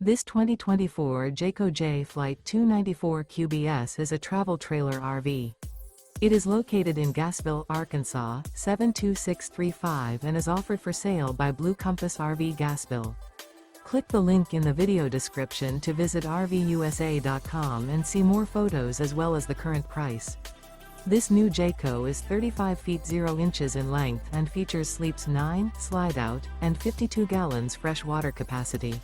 This 2024 Jayco Jay Flight 294 QBS is a travel trailer RV. It is located in Gassville, Arkansas, 72635 and is offered for sale by Blue Compass RV Gassville. Click the link in the video description to visit RVUSA.com and see more photos as well as the current price. This new Jayco is 35 feet 0 inches in length and features sleeps 9, Slideout, and 52 gallons fresh water capacity.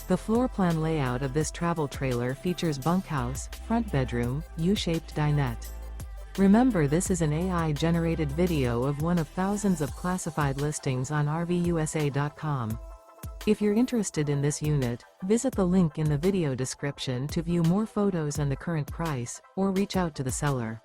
The floor plan layout of this travel trailer features bunkhouse, front bedroom, U-shaped dinette. Remember, this is an AI-generated video of one of thousands of classified listings on RVUSA.com. If you're interested in this unit, visit the link in the video description to view more photos and the current price, or reach out to the seller.